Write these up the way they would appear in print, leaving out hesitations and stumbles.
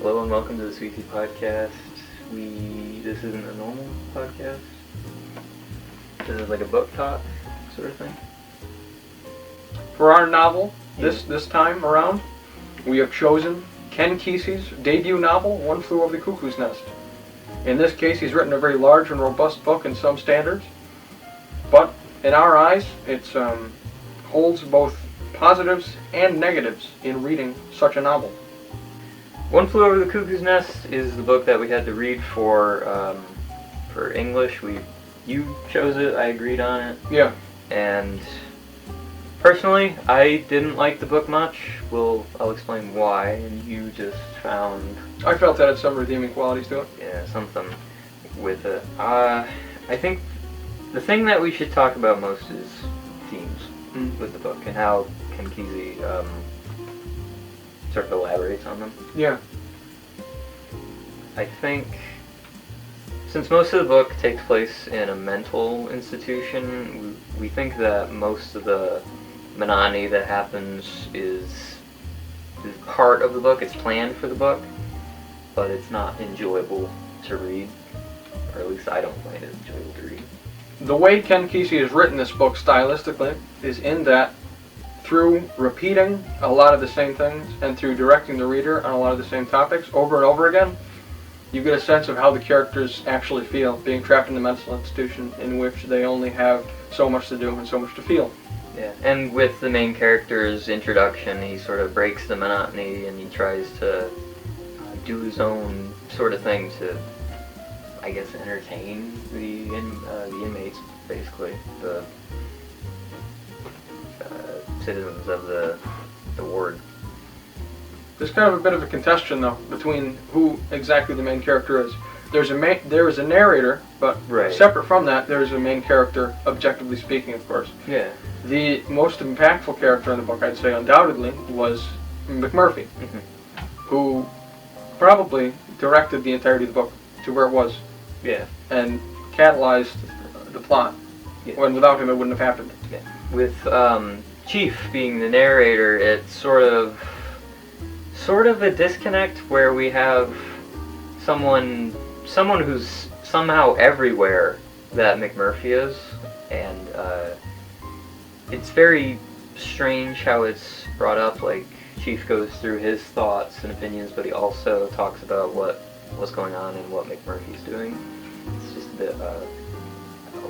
Hello and welcome to the Sweet Tea Podcast. This isn't a normal podcast. This is like a book talk sort of thing. For our novel, this time around, we have chosen Ken Kesey's debut novel, One Flew Over the Cuckoo's Nest. In this case, he's written a very large and robust book in some standards, but in our eyes, it holds both positives and negatives in reading such a novel. One Flew Over the Cuckoo's Nest is the book that we had to read for English. You chose it, I agreed on it. Yeah. And personally, I didn't like the book much. I'll explain why, and you just found... I felt that had some redeeming qualities to it. Yeah, something with it. I think the thing that we should talk about most is themes with the book and how Ken Kesey sort of elaborates on them. Yeah. I think since most of the book takes place in a mental institution, we think that most of the monotony that happens is part of the book. It's planned for the book, but it's not enjoyable to read, or at least I don't find it enjoyable to read. The way Ken Kesey has written this book stylistically is in that through repeating a lot of the same things and through directing the reader on a lot of the same topics over and over again, you get a sense of how the characters actually feel, being trapped in the mental institution in which they only have so much to do and so much to feel. Yeah, and with the main character's introduction, he sort of breaks the monotony and he tries to do his own sort of thing to, I guess, entertain the inmates, basically, the citizens of the ward. There's kind of a bit of a contestation, though, between who exactly the main character is. There is a narrator, but separate from that, there is a main character, objectively speaking, of course. Yeah. The most impactful character in the book, I'd say, undoubtedly, was McMurphy, who probably directed the entirety of the book to where it was. Yeah. And catalyzed the plot. Yeah. When without him, it wouldn't have happened. Yeah. With Chief being the narrator, it's sort of a disconnect where we have someone who's somehow everywhere that McMurphy is, and it's very strange how it's brought up. Like, Chief goes through his thoughts and opinions, but he also talks about what's going on and what McMurphy's doing. It's just a bit a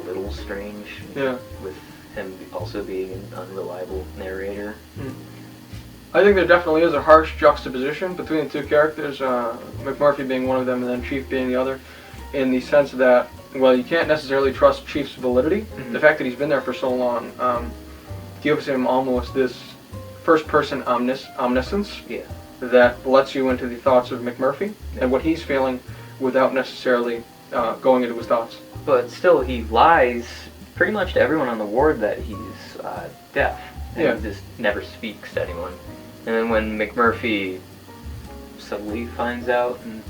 little strange. Yeah. With him also being an unreliable narrator. I think there definitely is a harsh juxtaposition between the two characters, McMurphy being one of them and then Chief being the other, in the sense that, well, you can't necessarily trust Chief's validity. The fact that he's been there for so long gives him almost this first-person omniscience that lets you into the thoughts of McMurphy and what he's feeling without necessarily going into his thoughts. But still, he lies pretty much to everyone on the ward that he's deaf. And he just never speaks to anyone. And then when McMurphy subtly finds out in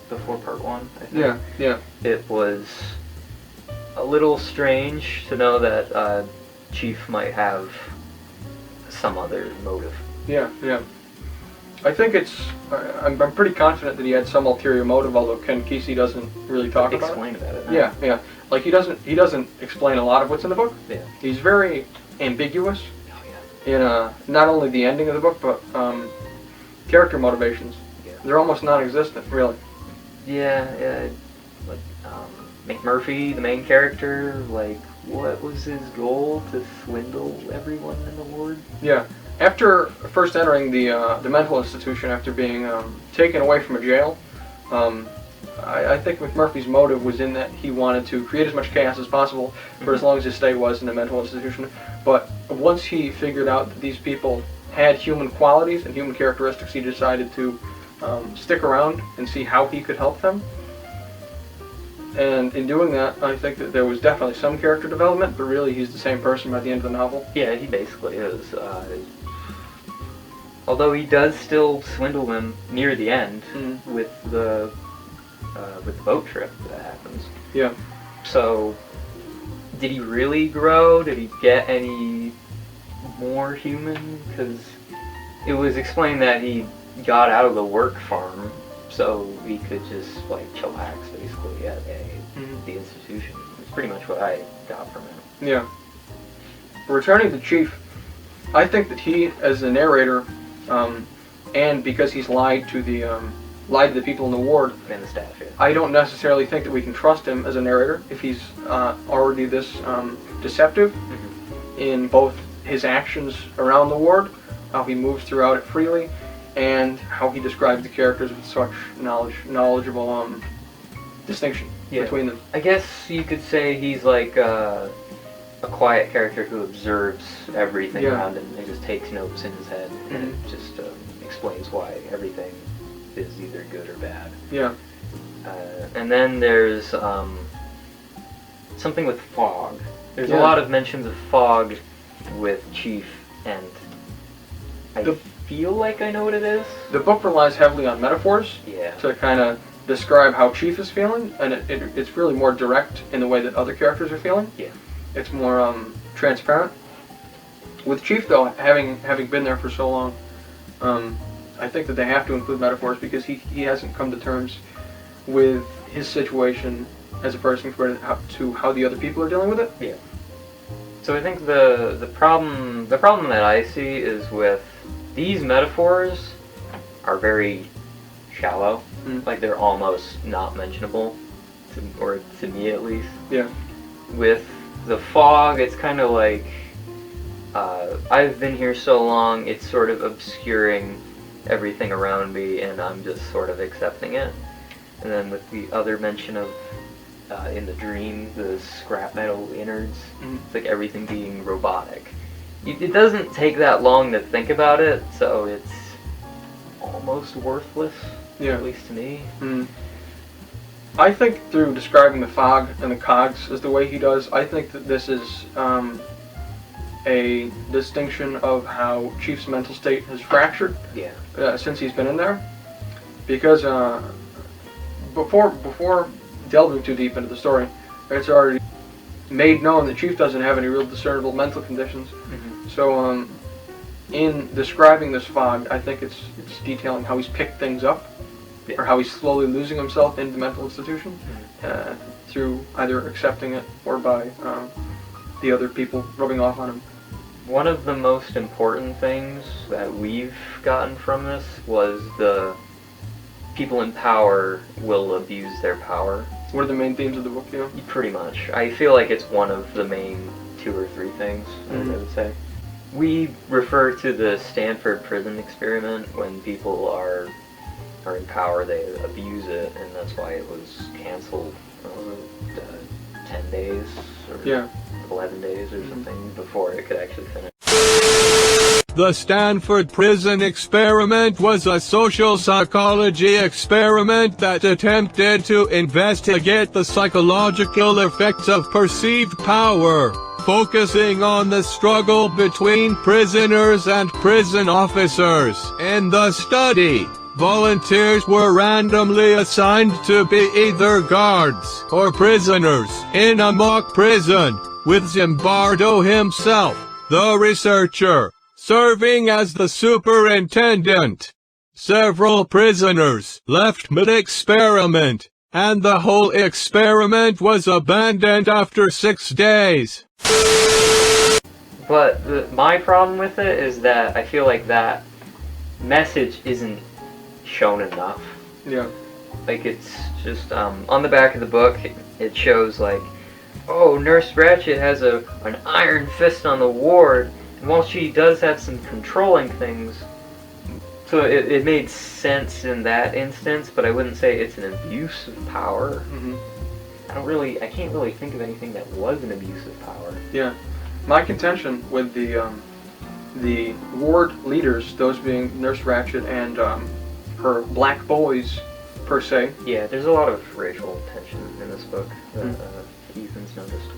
before part 1, I think, it was a little strange to know that Chief might have some other motive. Yeah. I think I'm pretty confident that he had some ulterior motive, although Ken Kesey doesn't really talk about it. Explain about it. No. Yeah. Like, he doesn't explain a lot of what's in the book. Yeah. He's very ambiguous in not only the ending of the book, but character motivations. Yeah. They're almost non-existent, really. Yeah. Like, McMurphy, the main character, like, what was his goal? To swindle everyone in the ward? Yeah. After first entering the mental institution, after being taken away from a jail, I think McMurphy's motive was in that he wanted to create as much chaos as possible for as long as his stay was in a mental institution. But once he figured out that these people had human qualities and human characteristics, he decided to stick around and see how he could help them. And in doing that, I think that there was definitely some character development, but really he's the same person by the end of the novel. Yeah, he basically is. Although he does still swindle them near the end with the boat trip that happens. Yeah. So, did he really grow? Did he get any more human? Because it was explained that he got out of the work farm so he could just like chillax basically at the institution. It's pretty much what I got from it. Yeah. Returning to Chief, I think that he, as the narrator, and because he's lied to the people in the ward, And the staff, yeah. I don't necessarily think that we can trust him as a narrator if he's already this deceptive in both his actions around the ward, how he moves throughout it freely, and how he describes the characters with such knowledgeable distinction between them. I guess you could say he's like a quiet character who observes everything around him and just takes notes in his head and just explains why everything is either good or bad. Yeah. And then there's something with fog. There's a lot of mentions of fog with Chief, and I feel like I know what it is. The book relies heavily on metaphors to kind of describe how Chief is feeling, and it's really more direct in the way that other characters are feeling. Yeah. It's more transparent. With Chief, though, having been there for so long, I think that they have to include metaphors because he hasn't come to terms with his situation as a person compared to how the other people are dealing with it. Yeah. So I think the problem that I see is with these metaphors are very shallow. Like they're almost not mentionable, or to me at least. Yeah. With the fog, it's kind of like I've been here so long, it's sort of obscuring everything around me, and I'm just sort of accepting it. And then with the other mention of in the dream, the scrap metal innards, it's like everything being robotic. It doesn't take that long to think about it, so it's almost worthless, at least to me. I think through describing the fog and the cogs as the way he does, I think that this is a distinction of how Chief's mental state has fractured since he's been in there. Because before delving too deep into the story, it's already made known that Chief doesn't have any real discernible mental conditions. So in describing this fog, I think it's detailing how he's picked things up, or how he's slowly losing himself in the mental institution through either accepting it or by the other people rubbing off on him. One of the most important things that we've gotten from this was the people in power will abuse their power. What are the main themes of the book, you know? Pretty much. I feel like it's one of the main 2 or 3 things, I would say. We refer to the Stanford prison experiment. When people are in power, they abuse it, and that's why it was canceled 10 days or 11 days or something before it could actually finish. The Stanford prison experiment was a social psychology experiment that attempted to investigate the psychological effects of perceived power, focusing on the struggle between prisoners and prison officers. In the study, volunteers were randomly assigned to be either guards or prisoners in a mock prison, with Zimbardo himself, the researcher, serving as the superintendent. Several prisoners left mid-experiment, and the whole experiment was abandoned after 6 days. But my problem with it is that I feel like that message isn't shown enough. Yeah. Like, it's just, on the back of the book, it shows, like, oh, Nurse Ratched has an iron fist on the ward, and while she does have some controlling things, so it made sense in that instance, but I wouldn't say it's an abuse of power. I can't really think of anything that was an abuse of power. Yeah. My contention with the ward leaders, those being Nurse Ratched and her black boys, per se. Yeah, there's a lot of racial tension in this book that Ethan's noticed.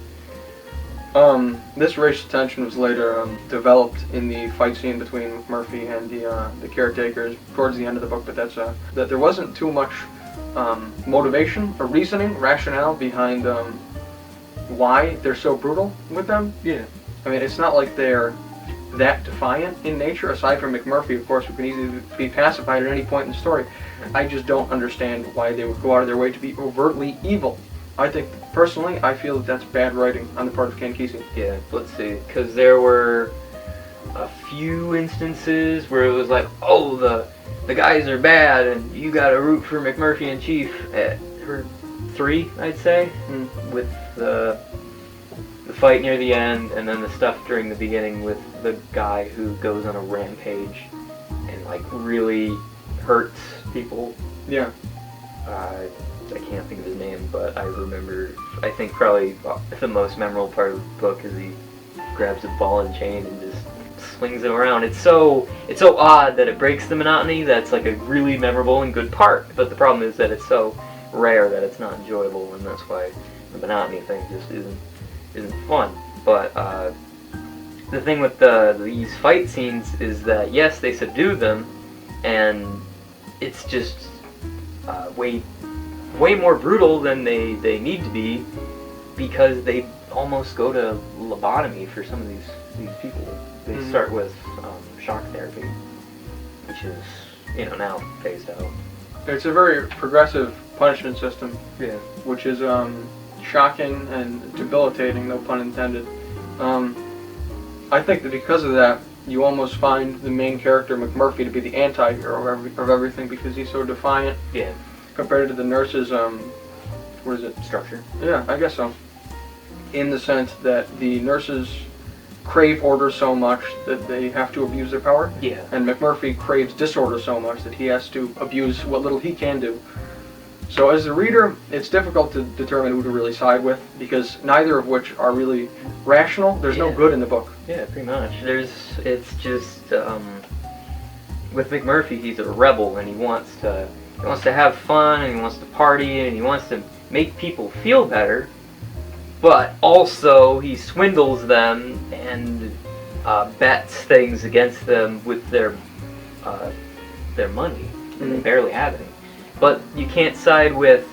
This racial tension was later developed in the fight scene between Murphy and the caretakers towards the end of the book, but that there wasn't too much motivation or reasoning, rationale behind why they're so brutal with them. Yeah. I mean, it's not like they're that defiant in nature, aside from McMurphy, of course, who can easily be pacified at any point in the story. I just don't understand why they would go out of their way to be overtly evil. I think, personally, I feel that that's bad writing on the part of Ken Kesey. Yeah, let's see, because there were a few instances where it was like, oh, the guys are bad, and you gotta root for McMurphy and Chief. Or 3, I'd say, with the fight near the end, and then the stuff during the beginning with the guy who goes on a rampage and like really hurts people. Yeah. I can't think of his name, but I remember, I think probably the most memorable part of the book is he grabs a ball and chain and just swings it around. It's so odd that it breaks the monotony. That's like a really memorable and good part, but the problem is that it's so rare that it's not enjoyable, and that's why the monotony thing just isn't fun. But the thing with these fight scenes is that yes, they subdue them, and it's just way more brutal than they need to be, because they almost go to lobotomy for some of these people. They start with shock therapy, which is now phased out. It's a very progressive punishment system, yeah, which is shocking and debilitating, no pun intended. I think that because of that, you almost find the main character, McMurphy, to be the anti-hero of everything, because he's so defiant. Yeah. Compared to the nurses, what is it? Structure. Yeah, I guess so. In the sense that the nurses crave order so much that they have to abuse their power. Yeah. And McMurphy craves disorder so much that he has to abuse what little he can do. So as a reader, it's difficult to determine who to really side with, because neither of which are really rational. There's no good in the book. Yeah, pretty much. It's just with McMurphy, he's a rebel, and he wants to have fun, and he wants to party, and he wants to make people feel better. But also, he swindles them and bets things against them with their money, and they barely have any. But you can't side with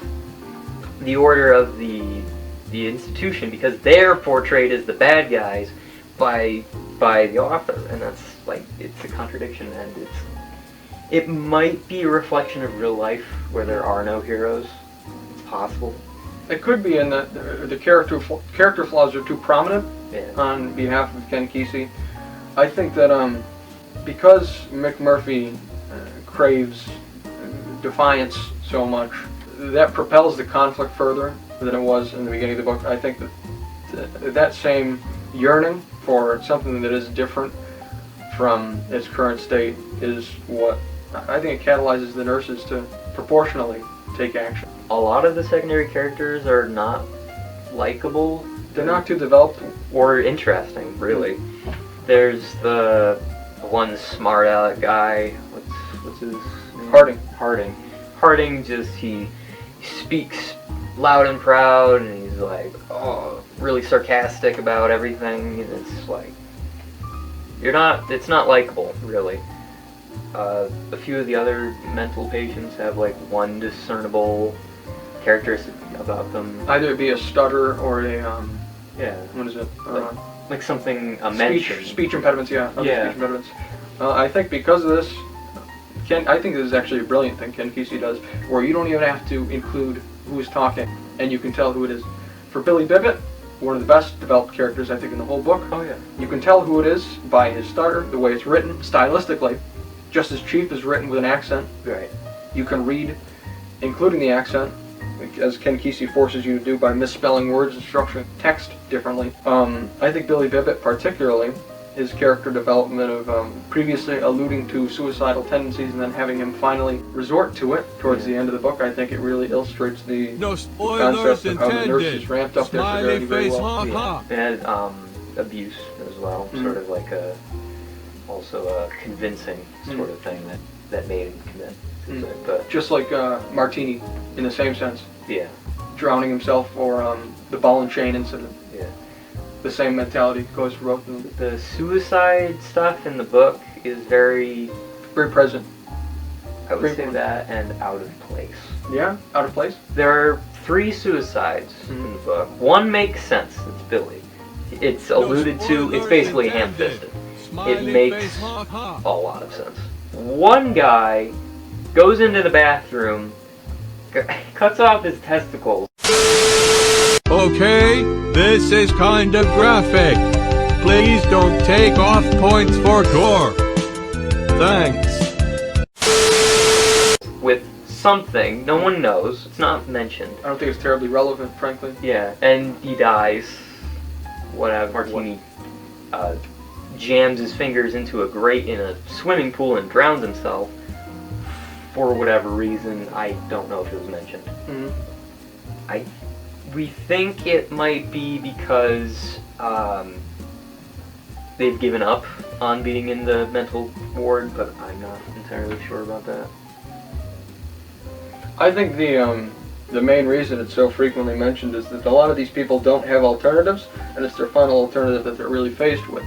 the order of the institution, because they're portrayed as the bad guys by the author, and that's like, it's a contradiction, and it might be a reflection of real life where there are no heroes. It's possible. It could be in that the character flaws are too prominent on behalf of Ken Kesey. I think that because McMurphy craves defiance so much, that propels the conflict further than it was in the beginning of the book. I think that same yearning for something that is different from its current state is what I think it catalyzes the nurses to proportionally take action. A lot of the secondary characters are not likable. They're not too developed or interesting, really. There's the one smart aleck guy. What's his name? Harding just he speaks loud and proud, and he's like, really sarcastic about everything. And it's like, it's not likable, really. A few of the other mental patients have like one discernible characteristic about them. Either it be a stutter or a what is it? Like something mention. Speech impediments, Speech impediments. I think because of this, I think this is actually a brilliant thing Ken Kesey does, where you don't even have to include who's talking, and you can tell who it is. For Billy Bibbit, one of the best developed characters I think in the whole book. Oh yeah. You can tell who it is by his stutter, the way it's written, stylistically. Just as Chief is written with an accent. Right. You can read, including the accent, as Ken Kesey forces you to do by misspelling words and structuring text differently. I think Billy Bibbit particularly, his character development of previously alluding to suicidal tendencies and then having him finally resort to it towards the end of the book, I think it really illustrates the concept of how the nurses ramped up their severity very well. And abuse as well, sort of like also a convincing sort of thing that made him commit. But just like Martini, in the same sense. Yeah. Drowning himself, or the ball and chain incident. Yeah. The same mentality goes for both of them. The suicide stuff in the book is very present. I would say that, and out of place. Yeah? Out of place? There are 3 suicides in the book. One makes sense. It's Billy. It's alluded to. It's basically ham-fisted. it makes a lot of sense. One guy goes into the bathroom, cuts off his testicles. Okay, this is kind of graphic. Please don't take off points for gore. Thanks. With something, no one knows, it's not mentioned. I don't think it's terribly relevant, frankly. Yeah, and he dies. Whatever. Martini jams his fingers into a grate in a swimming pool and drowns himself. For whatever reason, I don't know if it was mentioned. Mm-hmm. We think it might be because they've given up on being in the mental ward, but I'm not entirely sure about that. I think the main reason it's so frequently mentioned is that a lot of these people don't have alternatives, and it's their final alternative that they're really faced with.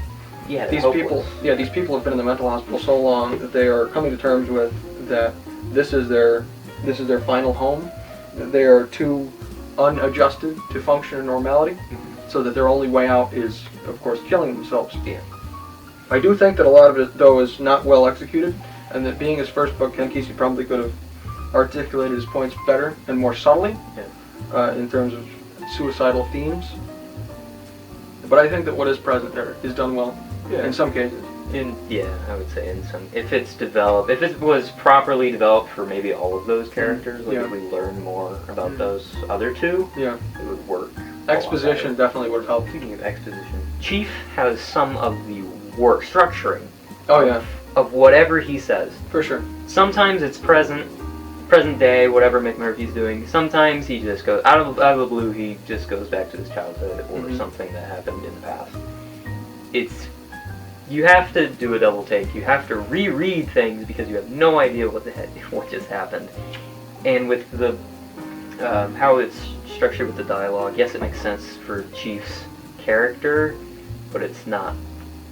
Yeah, These people have been in the mental hospital so long that they are coming to terms with that this is their final home. They are too unadjusted to function in normality, so that their only way out is, of course, killing themselves. Yeah. I do think that a lot of it, though, is not well executed, and that being his first book, Ken Kesey probably could have articulated his points better and more subtly in terms of suicidal themes. But I think that what is present there is done well in some cases. I would say in some, if it's developed, if it was properly developed for maybe all of those characters, like if we learn more about those other two, it would work. Exposition definitely would help. Speaking of exposition, Chief has some of the worst structuring. Of whatever he says. For sure. Sometimes it's present day, whatever McMurphy's doing. Sometimes he just goes out of the blue. He just goes back to his childhood or something that happened in the past. You have to do a double take. You have to reread things because you have no idea what just happened. And with the how it's structured with the dialogue, yes, it makes sense for Chief's character, but it's not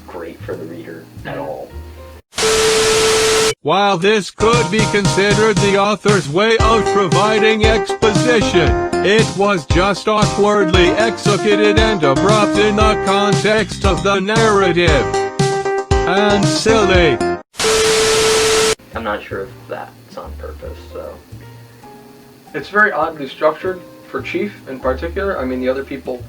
great for the reader at all. While this could be considered the author's way of providing exposition, it was just awkwardly executed and abrupt in the context of the narrative. And silly. I'm not sure if that's on purpose, so. It's very oddly structured for Chief in particular. I mean, the other people,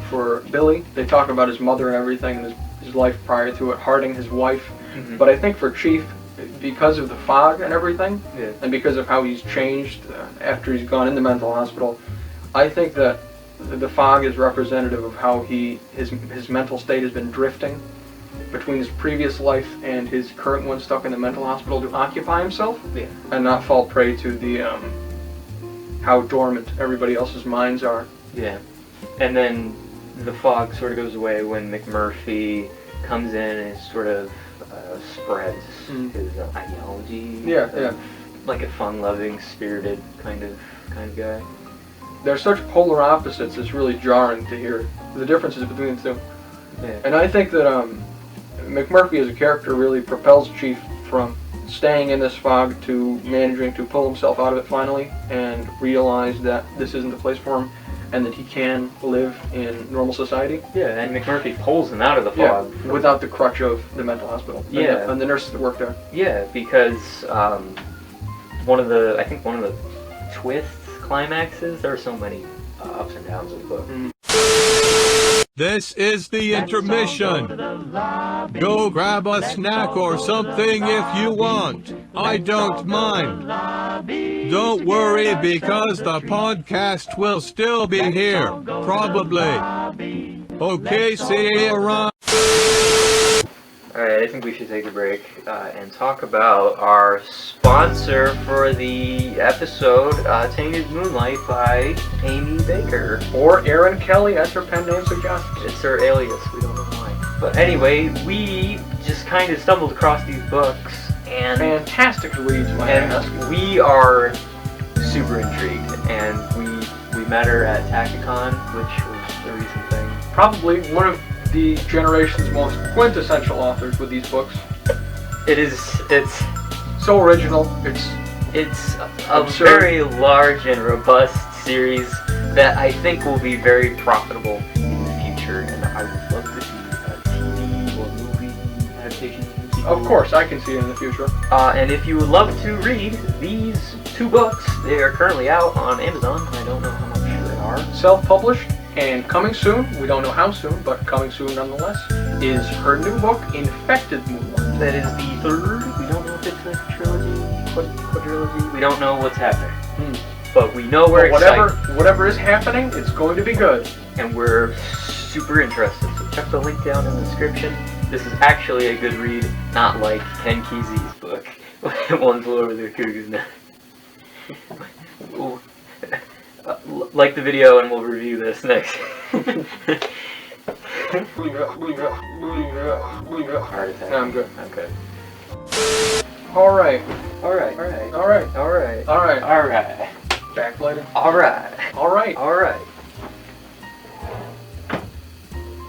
for Billy, they talk about his mother and everything and his life prior to it, Harding, his wife. But I think for Chief, because of the fog and everything, and because of how he's changed after he's gone in the mental hospital, I think that the fog is representative of how his mental state has been drifting between his previous life and his current one, stuck in the mental hospital to occupy himself and not fall prey to the how dormant everybody else's minds are. Yeah. And then the fog sort of goes away when McMurphy comes in and sort of spreads his ideology. Like a fun-loving, spirited kind of guy. They're such polar opposites. It's really jarring to hear the differences between the two. And I think that McMurphy as a character really propels Chief from staying in this fog to managing to pull himself out of it finally and realize that this isn't the place for him and that he can live in normal society. And McMurphy pulls him out of the fog. Without the crutch of the mental hospital. And the nurses that work there. Because one of the twists, climaxes, there are so many ups and downs in the book. This is the intermission. Go grab a snack or something if you want. I don't mind. Don't worry because the podcast will still be here. Probably. Okay, see you around. Alright, I think we should take a break and talk about our sponsor for the episode, Tainted Moonlight by Amy Baker. Or Erin Kelly, as her pen name suggests. It's her alias, we don't know why. But anyway, we just kind of stumbled across these books, and fantastic reads, and we are super intrigued, and we met her at TactiCon, which was a recent thing. Probably one of the generation's most quintessential authors with these books. It's so original. It's a absurd. very large and robust series that I think will be very profitable in the future, and I would love to see a TV or movie adaptation Of course, I can see it in the future. And if you would love to read these 2 books, they are currently out on Amazon. I don't know how much they are. Self-published and coming soon, we don't know how soon, but coming soon nonetheless, is her new book, Infected Moonlight. That is the 3rd. We don't know if it's a trilogy, quadrilogy. We don't know what's happening. But we know we're excited. Whatever is happening, it's going to be good. And we're super interested. So check the link down in the description. This is actually a good read, not like Ken Kesey's book. One Flew Over the Cuckoo's Nest. Like the video and we'll review this next. Heart attack. No, I'm good. Okay. Alright. Alright. Backlighting. Alright. Alright.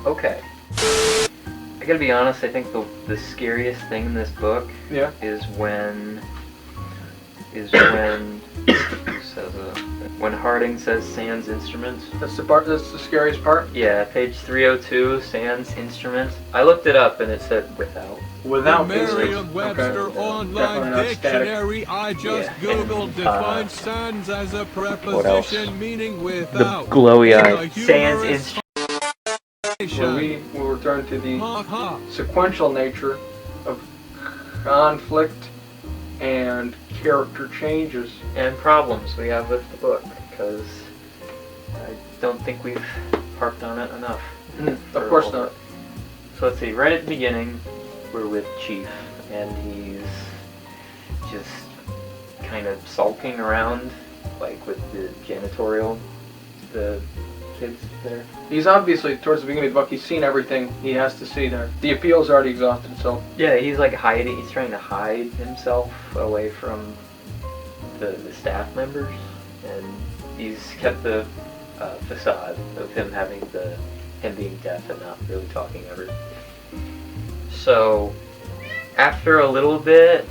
Okay. I gotta be honest, I think the scariest thing in this book is when when Harding says Sans instruments. That's the scariest part? Yeah, page 302, Sans instruments. I looked it up and it said without. Without the Merriam-Webster Online Dictionary, I just googled defines sans as a preposition meaning without. The glowy eye. Sans instruments. Where we will return to the sequential nature of conflict and character changes. And problems we have with the book, because I don't think we've harped on it enough. Of course not. So let's see, right at the beginning, we're with Chief, and he's just kind of sulking around, like with the janitorial, the kids there. He's obviously, towards the beginning of the book, he's seen everything he has to see there. The appeal's already exhausted itself. Yeah, he's like hiding, he's trying to hide himself away from the staff members, and he's kept the facade of him being deaf and not really talking ever. So, after a little bit,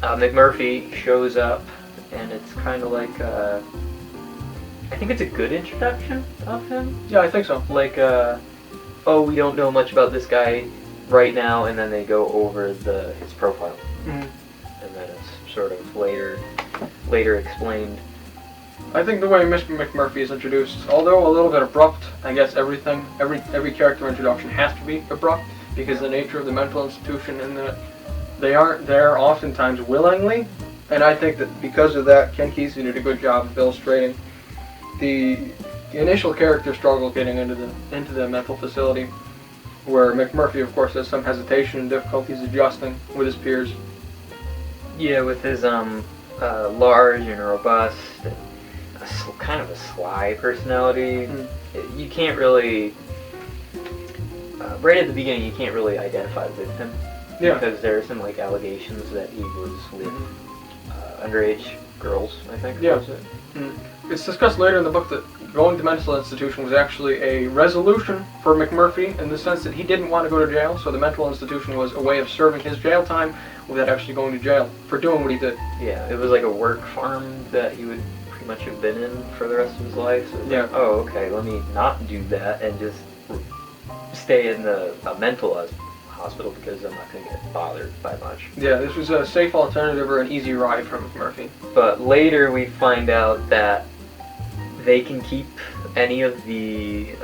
McMurphy shows up, and it's kind of like I think it's a good introduction of him. Yeah, I think so. Like, oh, we don't know much about this guy right now, and then they go over his profile. And then it's sort of later explained. I think the way Mr. McMurphy is introduced, although a little bit abrupt, I guess every character introduction has to be abrupt, because of the nature of the mental institution, and that they aren't there oftentimes willingly. And I think that because of that, Ken Kesey did a good job of illustrating the initial character struggle getting into the mental facility, where McMurphy, of course, has some hesitation and difficulties adjusting with his peers. Yeah, with his large and robust, and kind of a sly personality. You can't really, right at the beginning, you can't really identify with him. Yeah. Because there are some like allegations that he was with underage girls, I think. Yeah. Was it? It's discussed later in the book that going to mental institution was actually a resolution for McMurphy, in the sense that he didn't want to go to jail, so the mental institution was a way of serving his jail time without actually going to jail for doing what he did. Yeah, it was like a work farm that he would pretty much have been in for the rest of his life. So yeah. Like, oh, okay, let me not do that and just stay in the mental hospital because I'm not going to get bothered by much. Yeah, this was a safe alternative or an easy ride for McMurphy. But later we find out that they can keep any of the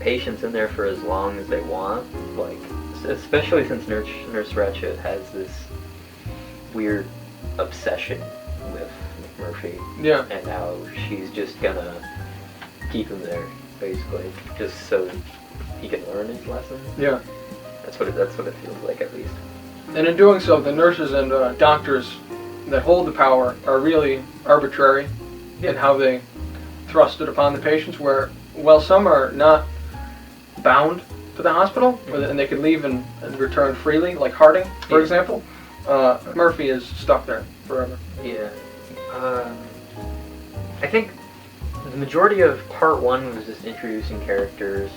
patients in there for as long as they want, like especially since Nurse Ratched has this weird obsession with McMurphy. Yeah. And now she's just gonna keep him there, basically, just so he can learn his lesson. Yeah. That's what it feels like, at least. And in doing so, the nurses and doctors that hold the power are really arbitrary in how they thrust it upon the patients, where, while some are not bound to the hospital, and they could leave and return freely, like Harding, for example, Murphy is stuck there forever. Yeah. I think the majority of part one was just introducing characters,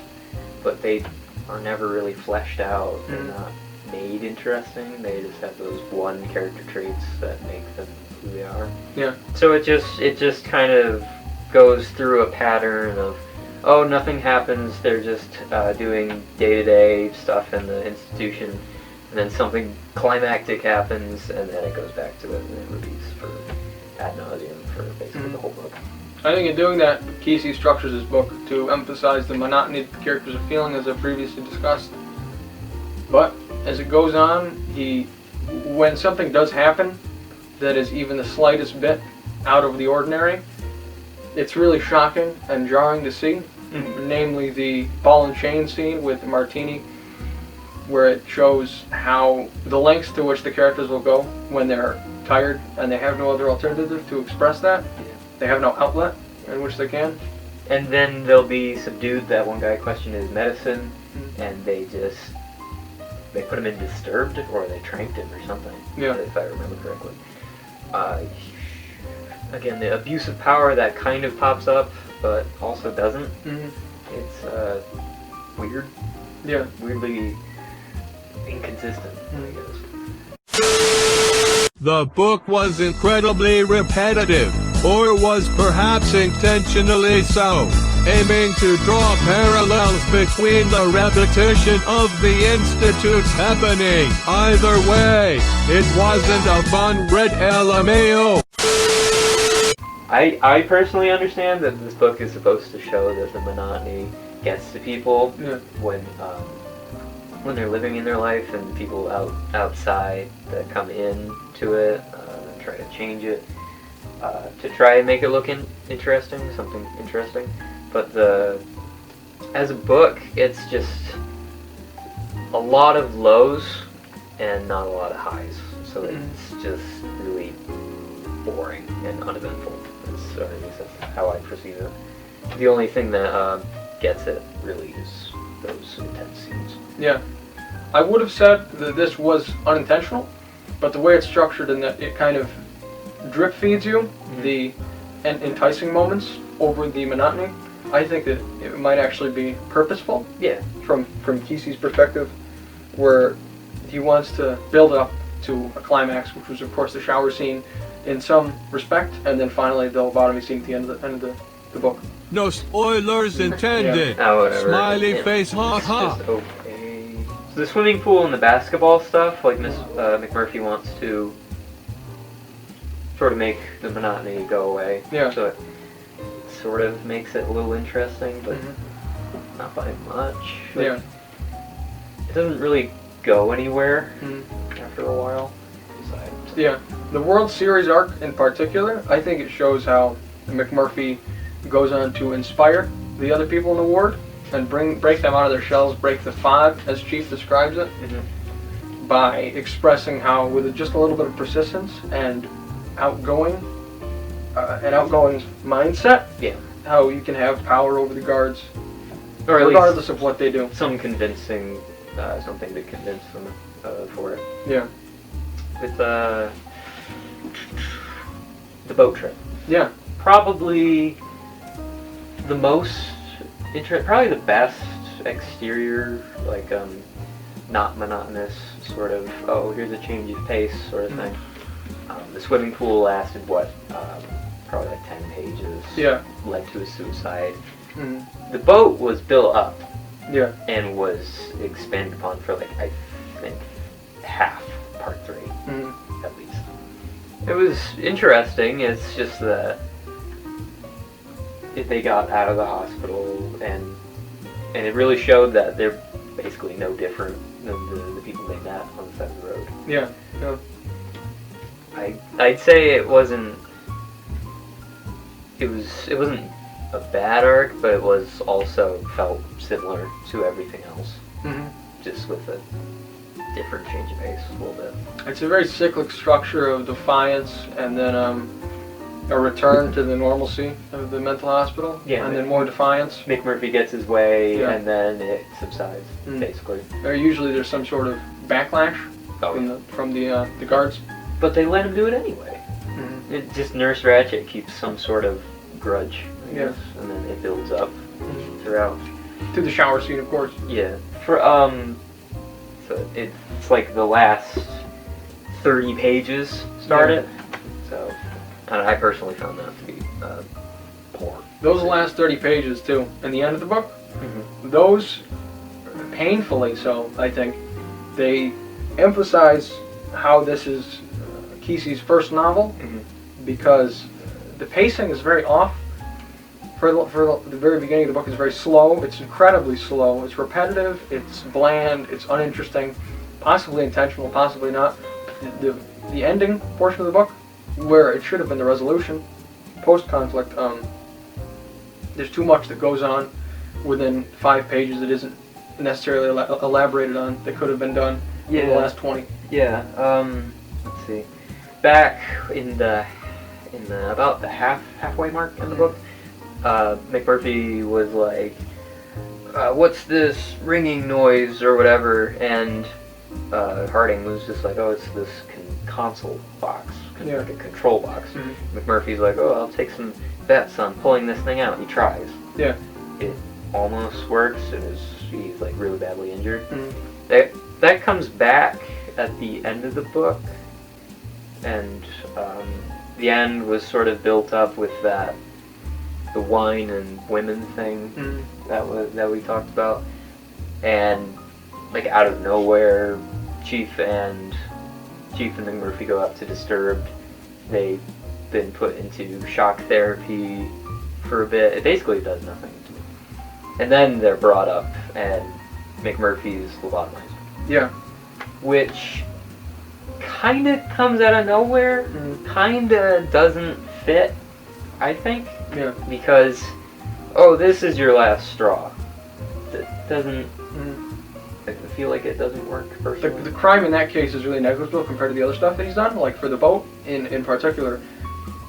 but they are never really fleshed out. They're not made interesting. They just have those one character traits that make them who they are. Yeah. So it just kind of goes through a pattern of, oh, nothing happens. They're just doing day-to-day stuff in the institution. and then something climactic happens, and then it goes back to it, and it repeats for ad nauseum for basically the whole book. I think in doing that, Kesey structures his book to emphasize the monotony that the characters are feeling, as I previously discussed. But as it goes on, when something does happen that is even the slightest bit out of the ordinary, it's really shocking and jarring to see. Namely, the ball and chain scene with Martini, where it shows how the lengths to which the characters will go when they're tired and they have no other alternative to express that. They have no outlet in which they can. And then they'll be subdued. That one guy questioned his medicine, and they put him in Disturbed, or they tranked him or something, if I remember correctly. Again, the abuse of power that kind of pops up, but also doesn't. It's weird. Yeah. Weirdly inconsistent, I guess. The book was incredibly repetitive, or was perhaps intentionally so, aiming to draw parallels between the repetition of the Institute's happening. Either way, it wasn't a fun read LMAO. I personally understand that this book is supposed to show that the monotony gets to people when they're living in their life, and people outside that come in to it try to change it to try and make it look interesting, something interesting. But as a book, it's just a lot of lows and not a lot of highs. So it's just really boring and uneventful. Or at least that's how I perceive it. The only thing that gets it really is those intense scenes. Yeah. I would have said that this was unintentional, but the way it's structured and that it kind of drip feeds you the enticing moments over the monotony, I think that it might actually be purposeful. Yeah. From Kesey's perspective, where he wants to build up to a climax, which was of course the shower scene in some respect, and then finally the lobotomy scene at the end of the book. No spoilers intended. Whatever. Smiley face, ha ha. Just okay. So the swimming pool and the basketball stuff, like Miss McMurphy wants to sort of make the monotony go away. Yeah. So it sort of makes it a little interesting, but not by much. Like, Yeah. It doesn't really go anywhere after a while. Yeah. The World Series arc in particular, I think it shows how McMurphy goes on to inspire the other people in the ward and break them out of their shells, break the fog, as Chief describes it, by expressing how, with just a little bit of persistence and outgoing mindset, how you can have power over the guards, or at regardless least of what they do. some convincing, something to convince them for it. Yeah. With the boat trip. Yeah. Probably the most probably the best exterior, like not monotonous sort of, oh, here's a change of pace sort of thing. The swimming pool lasted probably like 10 pages. Yeah. Led to a suicide. The boat was built up. Yeah. And was expanded upon for like, I think, half part 3, at least. It was interesting. It's just that if they got out of the hospital, and it really showed that they're basically no different than the people they met on the side of the road. Yeah. Yeah. I'd say it wasn't a bad arc, but it was also felt similar to everything else, just with a different change of pace a little bit. It's a very cyclic structure of defiance, and then a return to the normalcy of the mental hospital, and then more defiance. McMurphy gets his way, and then it subsides, basically. Usually there's some sort of backlash from the guards. But they let him do it anyway. It just Nurse Ratched keeps some sort of grudge, I guess, and then it builds up throughout. To the shower scene, of course. Yeah. So it's like the last 30 pages started. So I personally found that to be poor. Those last 30 pages too, in the end of the book, those, painfully so, I think, they emphasize how this is Kesey's first novel, because the pacing is very off. For the very beginning of the book is very slow. It's incredibly slow. It's repetitive. It's bland. It's uninteresting. Possibly intentional, possibly not. The ending portion of the book, where it should have been the resolution, post-conflict, there's too much that goes on within 5 pages that isn't necessarily elaborated on that could have been done in the last 20. Yeah. Let's see. Back in the about the halfway mark in the book, McMurphy was like, "What's this ringing noise or whatever?" And Harding was just like, "Oh, it's this console box, like a control box." McMurphy's like, "Oh, I'll take some bets on pulling this thing out." He tries. Yeah. It almost works. He's like really badly injured. That comes back at the end of the book, and the end was sort of built up with the wine and women thing that we talked about, and like out of nowhere, Chief and McMurphy go up to Disturbed. They've been put into shock therapy for a bit. It basically does nothing. And then they're brought up, and McMurphy's lobotomized. Yeah. Which kind of comes out of nowhere. Kind of doesn't fit, I think. Yeah. Because, this is your last straw. It doesn't... I feel like it doesn't work personally. The crime in that case is really negligible compared to the other stuff that he's done. Like for the boat, in particular,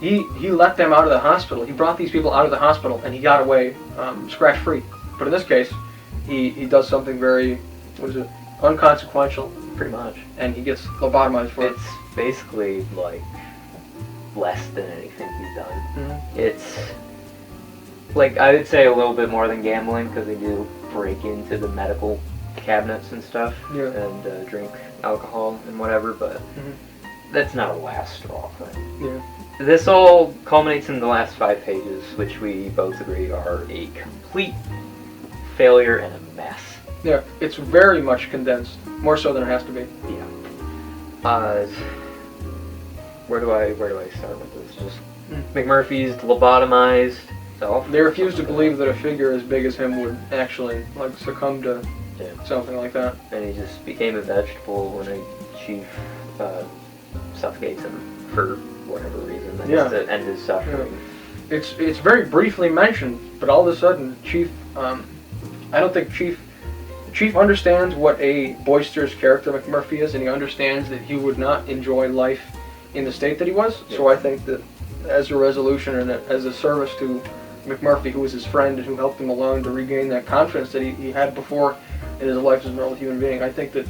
he let them out of the hospital. He brought these people out of the hospital, and he got away scratch-free. But in this case, he does something very, unconsequential. Pretty much. And he gets lobotomized for it. It's basically, like, less than anything he's done. It's, like, I would say a little bit more than gambling, because they do break into the medical cabinets and stuff, and drink alcohol and whatever, but that's not a last straw thing. Yeah. This all culminates in the last 5 pages, which we both agree are a complete failure and a mess. Yeah, it's very much condensed, more so than it has to be. Yeah. Where do I start with this? Just McMurphy's lobotomized self. They refuse to believe that a figure as big as him would actually succumb to something like that. And he just became a vegetable when a chief suffocates him for whatever reason. That's to end his suffering. Yeah. It's very briefly mentioned, but all of a sudden, Chief. I don't think Chief understands what a boisterous character McMurphy is, and he understands that he would not enjoy life in the state that he was. Yeah. So I think that as a resolution and as a service to McMurphy, who was his friend and who helped him along to regain that confidence that he had before in his life as a normal human being, I think that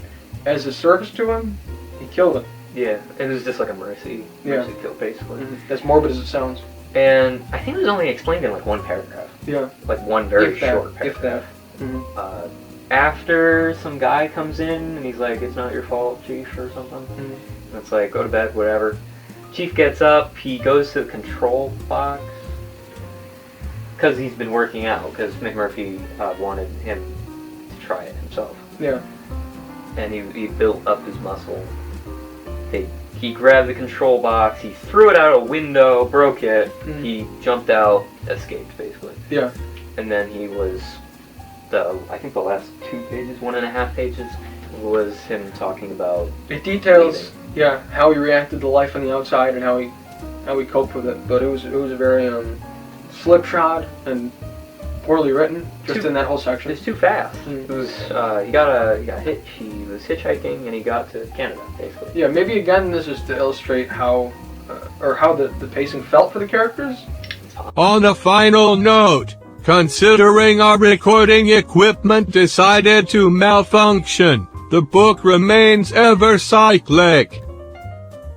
as a service to him, he killed him. Yeah, it was just like a mercy kill, basically. As morbid as it sounds. And I think it was only explained in like one paragraph. Yeah. Like one very short paragraph. If that. After some guy comes in and he's like, "It's not your fault, Chief," or something. And it's like, "Go to bed, whatever." Chief gets up, he goes to the control box. Because he's been working out, because McMurphy wanted him to try it himself. Yeah. And he built up his muscle. He grabbed the control box, he threw it out a window, broke it, he jumped out, escaped, basically. Yeah. And then he was, I think the last 2 pages, 1.5 pages, was him talking about... It details, how he reacted to life on the outside and how he coped with it. But it was a very slipshod and poorly written, in that whole section. It's too fast. It was he got hitched. He was hitchhiking and he got to Canada, basically. Yeah, maybe again this is to illustrate how the pacing felt for the characters. On a final note, considering our recording equipment decided to malfunction, the book remains ever cyclic.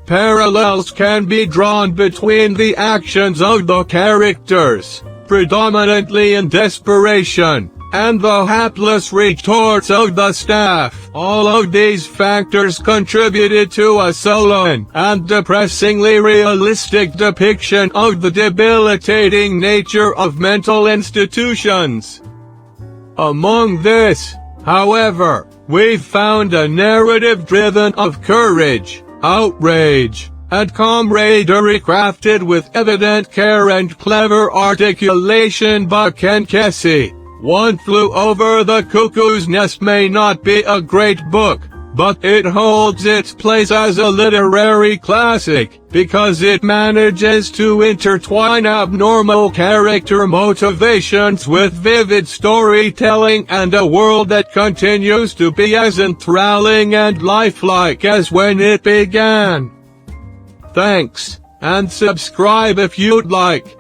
Parallels can be drawn between the actions of the characters, predominantly in desperation, and the hapless retorts of the staff. All of these factors contributed to a sullen and depressingly realistic depiction of the debilitating nature of mental institutions. Among this, however, We've found a narrative driven of courage, outrage, and camaraderie crafted with evident care and clever articulation by Ken Kesey. One Flew Over the Cuckoo's Nest may not be a great book, but it holds its place as a literary classic, because it manages to intertwine abnormal character motivations with vivid storytelling and a world that continues to be as enthralling and lifelike as when it began. Thanks, and subscribe if you'd like.